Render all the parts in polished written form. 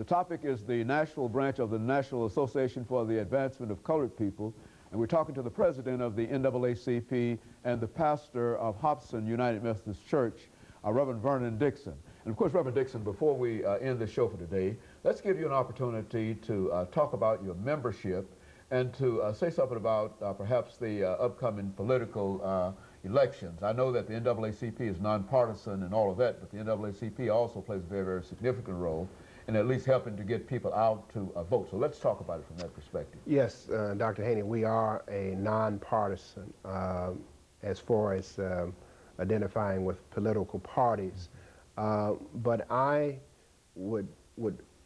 The topic is the national branch of the National Association for the Advancement of Colored People, and we're talking to the president of the NAACP and the pastor of Hobson United Methodist Church, Reverend Vernon Dixon. And of course, Reverend Dixon, before we end the show for today, let's give you an opportunity to talk about your membership and to say something about perhaps the upcoming political elections. I know that the NAACP is nonpartisan and all of that, but the NAACP also plays a very, very significant role in at least helping to get people out to vote. So let's talk about it from that perspective. Yes, Dr. Haney, we are a nonpartisan as far as identifying with political parties. But I would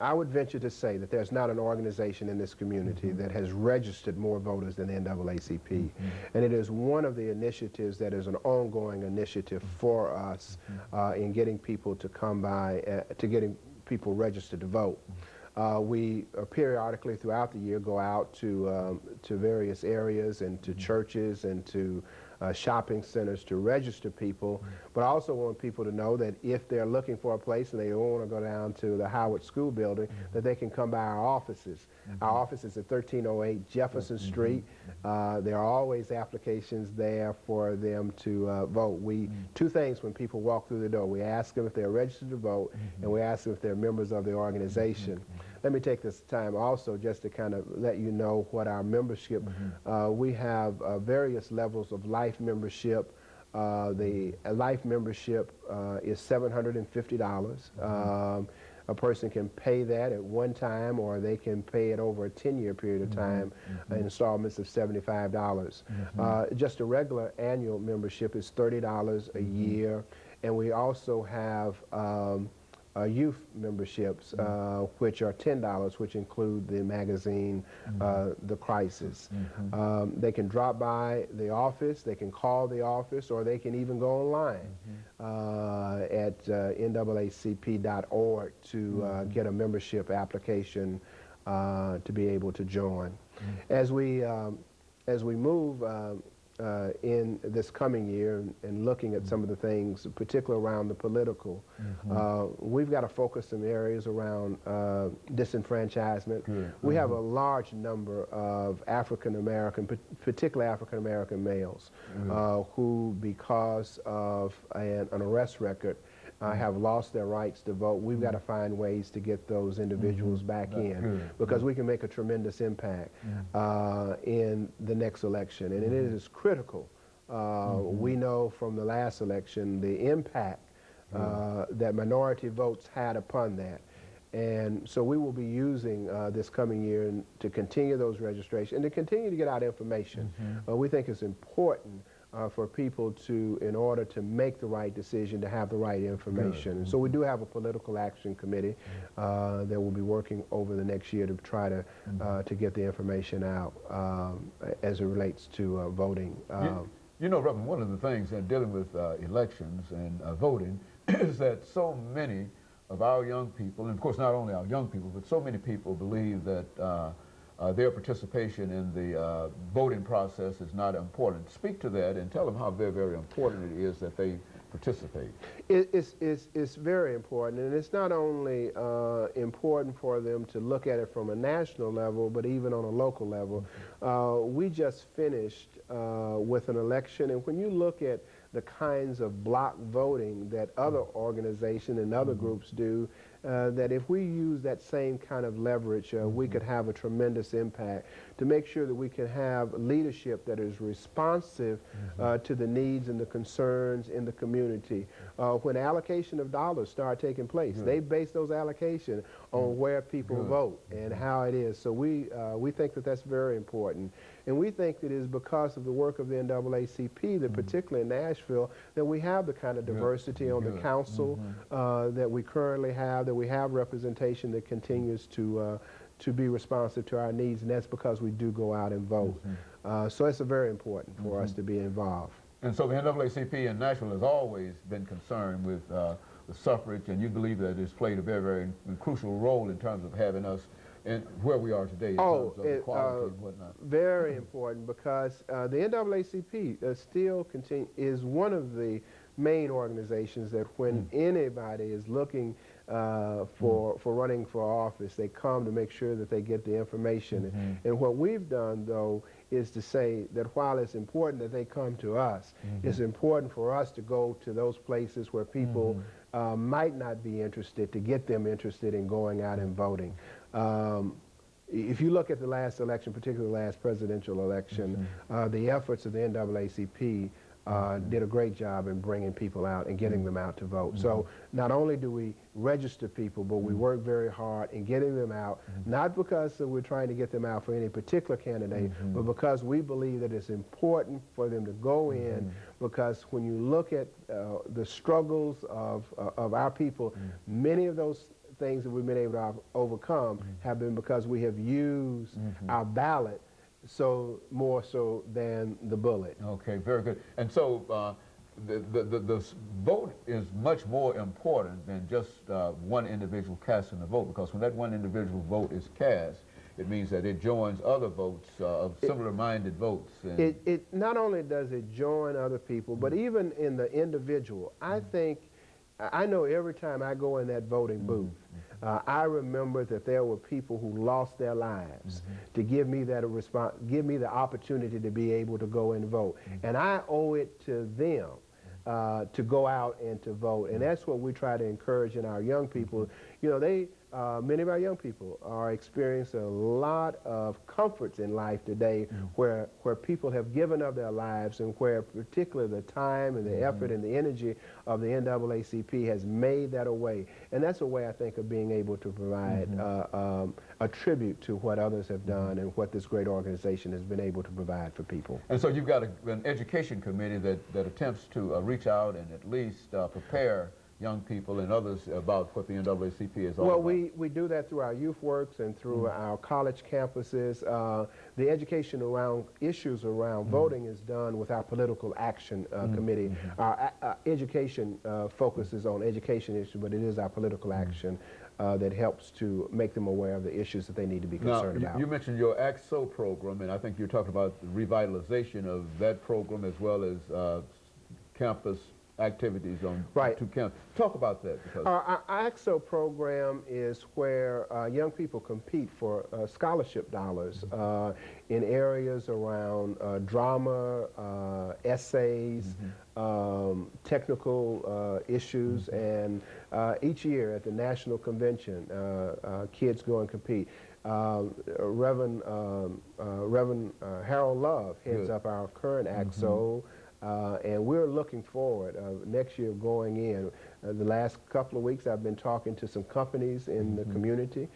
venture to say that there's not an organization in this community that has registered more voters than the NAACP. And it is one of the initiatives that is an ongoing initiative for us in getting people to come by, to getting people registered to vote. We periodically throughout the year go out to various areas and to churches and to shopping centers to register people, but I also want people to know that if they're looking for a place and they don't want to go down to the Howard School building, that they can come by our offices. Our office is at 1308 Jefferson Street. There are always applications there for them to vote. Two things when people walk through the door. We ask them if they're registered to vote, and we ask them if they're members of the organization. Let me take this time also just to kind of let you know what our membership, we have various levels of life membership. The life membership is $750. A person can pay that at one time, or they can pay it over a 10-year period of time, installments of $75. Just a regular annual membership is $30 a year, and we also have youth memberships, which are $10, which include the magazine, The Crisis. They can drop by the office, they can call the office, or they can even go online at naacp.org to get a membership application to be able to join. As we move in this coming year and looking at some of the things, particularly around the political, we've got to focus some areas around disenfranchisement. We have a large number of African-American, particularly African-American males, who, because of an arrest record, have lost their rights to vote. We've got to find ways to get those individuals back in, because we can make a tremendous impact in the next election, and it is critical. We know from the last election the impact that minority votes had upon that. And so we will be using this coming year to continue those registrations and to continue to get out information. We think it's important for people to, in order to make the right decision, to have the right information. And so we do have a political action committee that will be working over the next year to try to get the information out as it relates to voting. You know, Reverend, one of the things in dealing with elections and voting is that so many of our young people, and of course not only our young people, but so many people believe that their participation in the voting process is not important. Speak to that and tell them how very, very important it is that they participate. It's very important, and it's not only important for them to look at it from a national level, but even on a local level. We just finished with an election, and when you look at the kinds of block voting that other organizations and other groups do, that if we use that same kind of leverage, we could have a tremendous impact to make sure that we can have leadership that is responsive to the needs and the concerns in the community. When allocation of dollars start taking place, they base those allocations on where people vote and how it is. So we think that that's very important. And we think that it is because of the work of the NAACP, that particularly in Nashville, that we have the kind of diversity on the council that we currently have, that we have representation that continues to be responsive to our needs, and that's because we do go out and vote. So it's very important for us to be involved. And so the NAACP in Nashville has always been concerned with the suffrage, and you believe that it's played a very, very crucial role in terms of having us and where we are today in terms of equality and whatnot. Very important, because the NAACP still is one of the main organizations that when anybody is looking for running for office, they come to make sure that they get the information. And what we've done, though, is to say that while it's important that they come to us, it's important for us to go to those places where people might not be interested, to get them interested in going out and voting. If you look at the last election, particularly the last presidential election, the efforts of the NAACP did a great job in bringing people out and getting them out to vote. So not only do we register people, but we work very hard in getting them out, not because we're trying to get them out for any particular candidate, but because we believe that it's important for them to go in, because when you look at the struggles of our people, many of those things that we've been able to overcome have been because we have used our ballot more so than the bullet. Okay, very good. And so the vote is much more important than just one individual casting a vote, because when that one individual vote is cast, it means that it joins other votes of similar-minded votes. And it not only does it join other people, but even in the individual, I know every time I go in that voting booth, I remember that there were people who lost their lives to give me that give me the opportunity to be able to go and vote. And I owe it to them to go out and to vote. And that's what we try to encourage in our young people. You know, many of our young people are experiencing a lot of comforts in life today where people have given up their lives, and where particularly the time and the effort and the energy of the NAACP has made that a way. And that's a way, I think, of being able to provide a tribute to what others have done and what this great organization has been able to provide for people. And so you've got an education committee that attempts to reach out and at least prepare young people and others about what the NAACP is all about. Well, we do that through our youth works and through our college campuses. The education around issues around voting is done with our political action committee. Our education focuses on education issues, but it is our political action that helps to make them aware of the issues that they need to be concerned about. You mentioned your ACT-SO program, and I think you're talking about the revitalization of that program as well as campus activities on two campuses. Talk about that. Because our ACT-SO program is where young people compete for scholarship dollars in areas around drama, essays, technical issues, and each year at the national convention, kids go and compete. Reverend Harold Love heads up our current ACT-SO. And we're looking forward next year going in. The last couple of weeks I've been talking to some companies in the community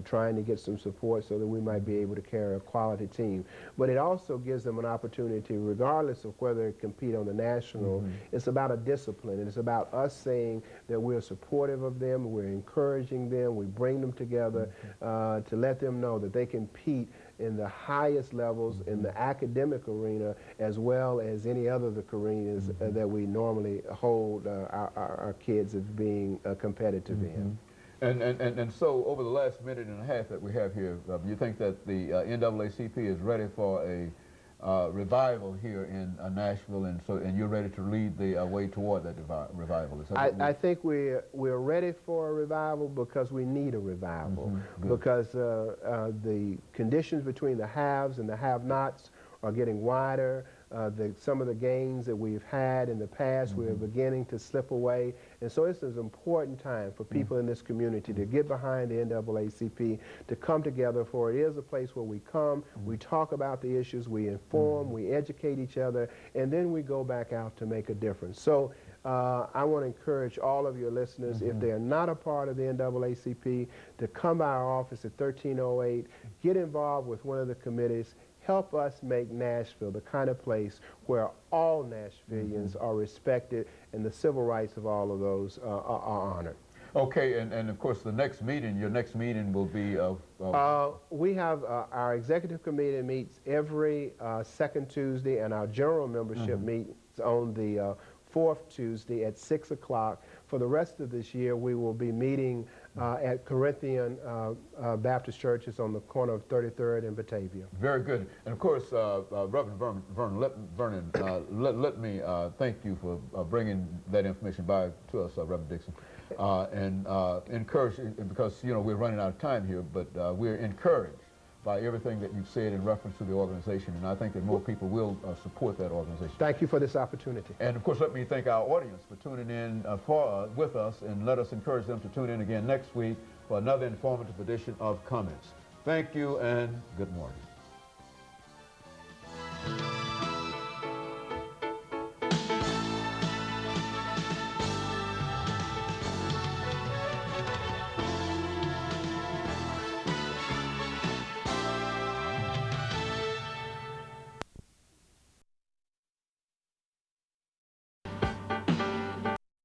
trying to get some support so that we might be able to carry a quality team. But it also gives them an opportunity, regardless of whether they compete on the national, it's about a discipline. And it's about us saying that we're supportive of them, we're encouraging them, we bring them together to let them know that they compete in the highest levels in the academic arena, as well as any other of the arenas that we normally hold our kids as being competitive in. And so over the last minute and a half that we have here, you think that the NAACP is ready for a revival here in Nashville, and you're ready to lead the way toward that revival? Is that I think we're ready for a revival because we need a revival, because the conditions between the haves and the have-nots are getting wider. Some of the gains that we've had in the past, we're beginning to slip away. And so it's an important time for people in this community to get behind the NAACP, to come together, for it is a place where we come, we talk about the issues, we inform, we educate each other, and then we go back out to make a difference. So I want to encourage all of your listeners, if they are not a part of the NAACP, to come by our office at 1308, get involved with one of the committees, help us make Nashville the kind of place where all Nashvillians are respected and the civil rights of all of those are honored. Okay, and of course the next meeting, your next meeting will be we have our executive committee meets every second Tuesday, and our general membership meets on the fourth Tuesday at 6 o'clock. For the rest of this year, we will be meeting at Corinthian Baptist Churches on the corner of 33rd and Batavia. Very good. And of course, Reverend Vernon, let me thank you for bringing that information by to us, Reverend Dixon, and encourage, because you know we're running out of time here, but we're encouraged by everything that you've said in reference to the organization, and I think that more people will support that organization. Thank you for this opportunity. And of course, let me thank our audience for tuning in with us, and let us encourage them to tune in again next week for another informative edition of Comments. Thank you and good morning.